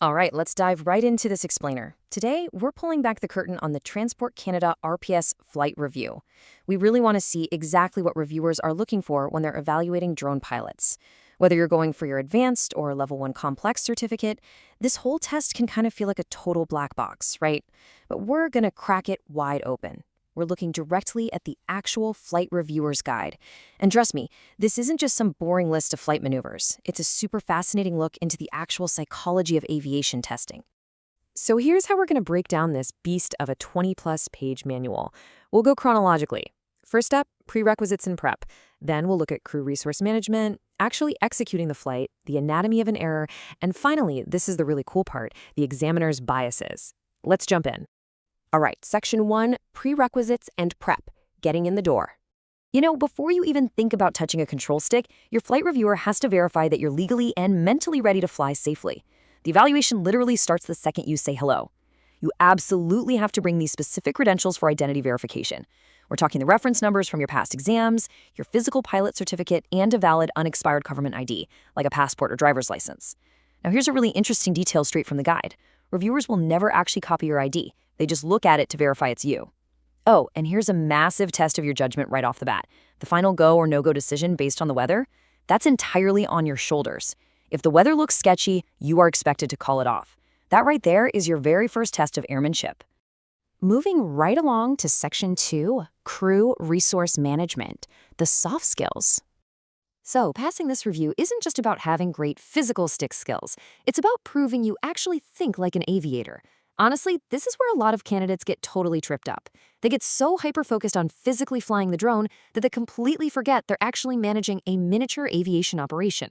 All right, let's dive right into this explainer. Today, we're pulling back the curtain on the Transport Canada RPS flight review. We really want to see exactly what reviewers are looking for when they're evaluating drone pilots. Whether you're going for your advanced or level 1 complex certificate, this whole test can kind of feel like a total black box, right? But we're going to crack it wide open. We're looking directly at the actual flight reviewer's guide. And trust me, this isn't just some boring list of flight maneuvers. It's a super fascinating look into the actual psychology of aviation testing. So here's how we're going to break down this beast of a 20-plus page manual. We'll go chronologically. First up, prerequisites and prep. Then we'll look at crew resource management, actually executing the flight, the anatomy of an error, and finally, this is the really cool part, the examiner's biases. Let's jump in. All right, Section 1, Prerequisites and Prep, Getting in the Door. You know, before you even think about touching a control stick, your flight reviewer has to verify that you're legally and mentally ready to fly safely. The evaluation literally starts the second you say hello. You absolutely have to bring these specific credentials for identity verification. We're talking the reference numbers from your past exams, your physical pilot certificate, and a valid unexpired government ID, like a passport or driver's license. Now here's a really interesting detail straight from the guide. Reviewers will never actually copy your ID. They just look at it to verify it's you. Oh, and here's a massive test of your judgment right off the bat. The final go or no-go decision based on the weather, that's entirely on your shoulders. If the weather looks sketchy, you are expected to call it off. That right there is your very first test of airmanship. Moving right along to Section 2, Crew Resource Management, the soft skills. So, passing this review isn't just about having great physical stick skills. It's about proving you actually think like an aviator. Honestly, this is where a lot of candidates get totally tripped up. They get so hyper-focused on physically flying the drone that they completely forget they're actually managing a miniature aviation operation.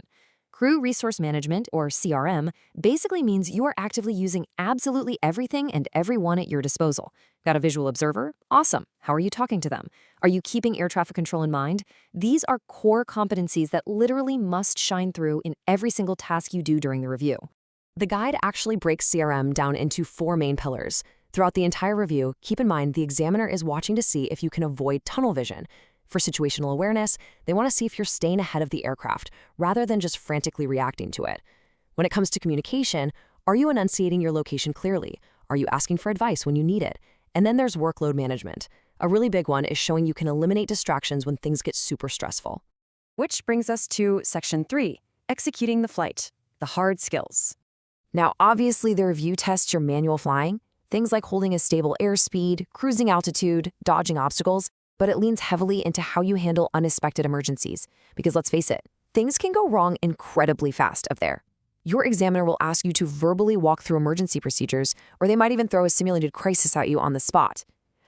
Crew Resource Management, or CRM, basically means you are actively using absolutely everything and everyone at your disposal. Got a visual observer? Awesome. How are you talking to them? Are you keeping air traffic control in mind? These are core competencies that literally must shine through in every single task you do during the review. The guide actually breaks CRM down into 4 main pillars. Throughout the entire review, keep in mind the examiner is watching to see if you can avoid tunnel vision. For situational awareness, they want to see if you're staying ahead of the aircraft, rather than just frantically reacting to it. When it comes to communication, are you enunciating your location clearly? Are you asking for advice when you need it? And then there's workload management. A really big one is showing you can eliminate distractions when things get super stressful. Which brings us to Section 3, Executing the Flight, the hard skills. Now, obviously, the review tests your manual flying, things like holding a stable airspeed, cruising altitude, dodging obstacles, but it leans heavily into how you handle unexpected emergencies. Because let's face it, things can go wrong incredibly fast up there. Your examiner will ask you to verbally walk through emergency procedures, or they might even throw a simulated crisis at you on the spot.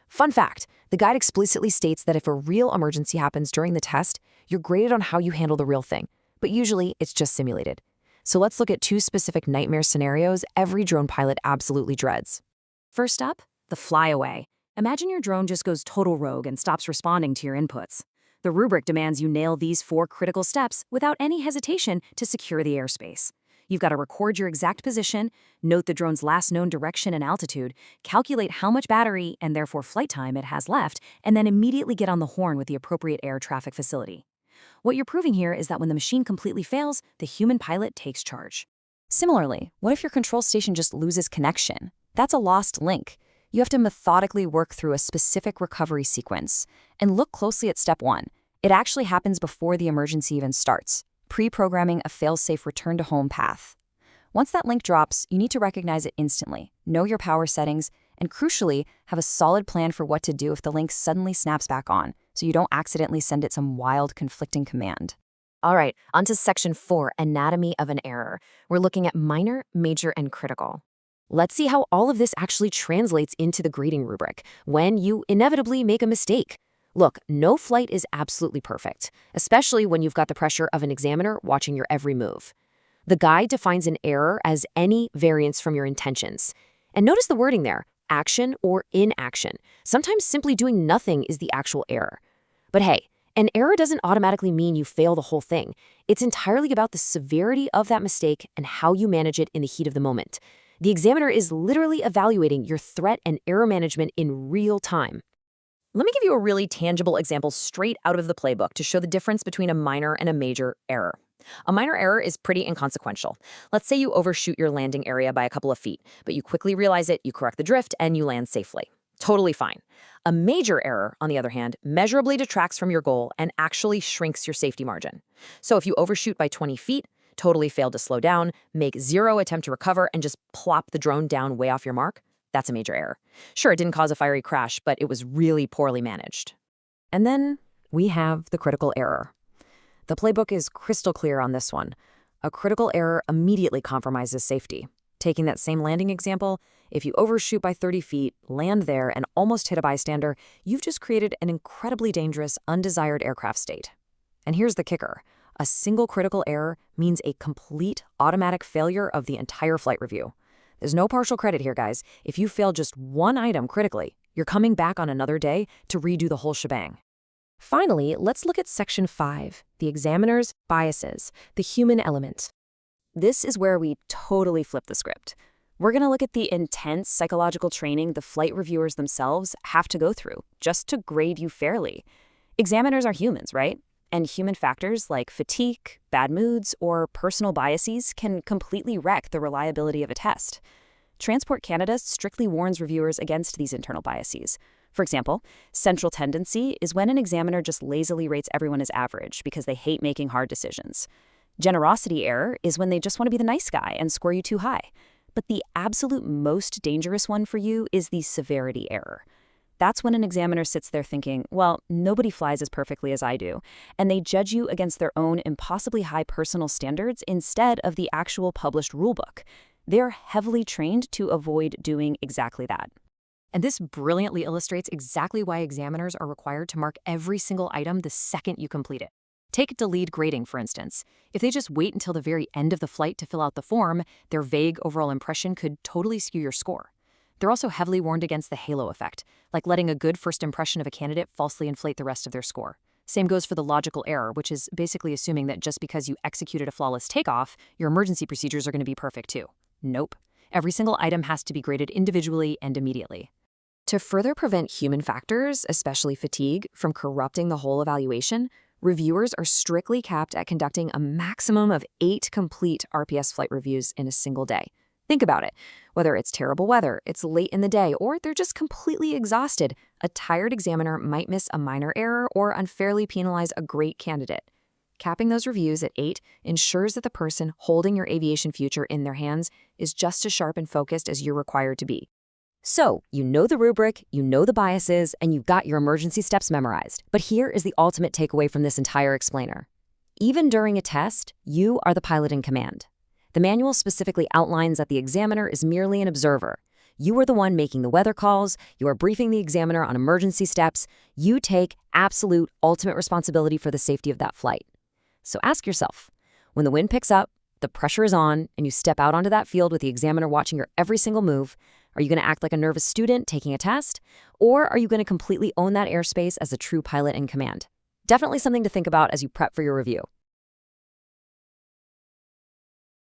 Fun fact, the guide explicitly states that if a real emergency happens during the test, you're graded on how you handle the real thing, but usually it's just simulated. So let's look at 2 specific nightmare scenarios every drone pilot absolutely dreads. First up, the flyaway. Imagine your drone just goes total rogue and stops responding to your inputs. The rubric demands you nail these 4 critical steps without any hesitation to secure the airspace. You've got to record your exact position, note the drone's last known direction and altitude, calculate how much battery and therefore flight time it has left, and then immediately get on the horn with the appropriate air traffic facility. What you're proving here is that when the machine completely fails, the human pilot takes charge. Similarly, what if your control station just loses connection? That's a lost link. You have to methodically work through a specific recovery sequence. And look closely at step 1. It actually happens before the emergency even starts, pre-programming a fail-safe return-to-home path. Once that link drops, you need to recognize it instantly, know your power settings, and crucially, have a solid plan for what to do if the link suddenly snaps back on, so you don't accidentally send it some wild, conflicting command. All right, onto Section 4, Anatomy of an Error. We're looking at minor, major, and critical. Let's see how all of this actually translates into the grading rubric when you inevitably make a mistake. Look, no flight is absolutely perfect, especially when you've got the pressure of an examiner watching your every move. The guide defines an error as any variance from your intentions. And notice the wording there, action or inaction. Sometimes simply doing nothing is the actual error. But hey, an error doesn't automatically mean you fail the whole thing. It's entirely about the severity of that mistake and how you manage it in the heat of the moment. The examiner is literally evaluating your threat and error management in real time. Let me give you a really tangible example straight out of the playbook to show the difference between a minor and a major error. A minor error is pretty inconsequential. Let's say you overshoot your landing area by a couple of feet, but you quickly realize it, you correct the drift, and you land safely. Totally fine. A major error, on the other hand, measurably detracts from your goal and actually shrinks your safety margin. So if you overshoot by 20 feet, totally fail to slow down, make zero attempt to recover, and just plop the drone down way off your mark, that's a major error. Sure, it didn't cause a fiery crash, but it was really poorly managed. And then we have the critical error. The playbook is crystal clear on this one. A critical error immediately compromises safety. Taking that same landing example, if you overshoot by 30 feet, land there, and almost hit a bystander, you've just created an incredibly dangerous, undesired aircraft state. And here's the kicker. A single critical error means a complete automatic failure of the entire flight review. There's no partial credit here, guys. If you fail just one item critically, you're coming back on another day to redo the whole shebang. Finally, let's look at Section 5, the examiner's biases, the human element. This is where we totally flip the script. We're going to look at the intense psychological training the flight reviewers themselves have to go through just to grade you fairly. Examiners are humans, right? And human factors like fatigue, bad moods, or personal biases can completely wreck the reliability of a test. Transport Canada strictly warns reviewers against these internal biases. For example, central tendency is when an examiner just lazily rates everyone as average because they hate making hard decisions. Generosity error is when they just want to be the nice guy and score you too high. But the absolute most dangerous one for you is the severity error. That's when an examiner sits there thinking, well, nobody flies as perfectly as I do, and they judge you against their own impossibly high personal standards instead of the actual published rulebook. They're heavily trained to avoid doing exactly that. And this brilliantly illustrates exactly why examiners are required to mark every single item the second you complete it. Take delayed grading, for instance. If they just wait until the very end of the flight to fill out the form, their vague overall impression could totally skew your score. They're also heavily warned against the halo effect, like letting a good first impression of a candidate falsely inflate the rest of their score. Same goes for the logical error, which is basically assuming that just because you executed a flawless takeoff, your emergency procedures are going to be perfect too. Nope. Every single item has to be graded individually and immediately. To further prevent human factors, especially fatigue, from corrupting the whole evaluation, reviewers are strictly capped at conducting a maximum of 8 complete RPS flight reviews in a single day. Think about it. Whether it's terrible weather, it's late in the day, or they're just completely exhausted, a tired examiner might miss a minor error or unfairly penalize a great candidate. Capping those reviews at 8 ensures that the person holding your aviation future in their hands is just as sharp and focused as you're required to be. So, you know the rubric, you know the biases, and you've got your emergency steps memorized. But here is the ultimate takeaway from this entire explainer. Even during a test, you are the pilot in command. The manual specifically outlines that the examiner is merely an observer. You are the one making the weather calls, you are briefing the examiner on emergency steps, you take absolute ultimate responsibility for the safety of that flight. So ask yourself, when the wind picks up, the pressure is on, and you step out onto that field with the examiner watching your every single move, are you going to act like a nervous student taking a test? Or are you going to completely own that airspace as a true pilot in command? Definitely something to think about as you prep for your review.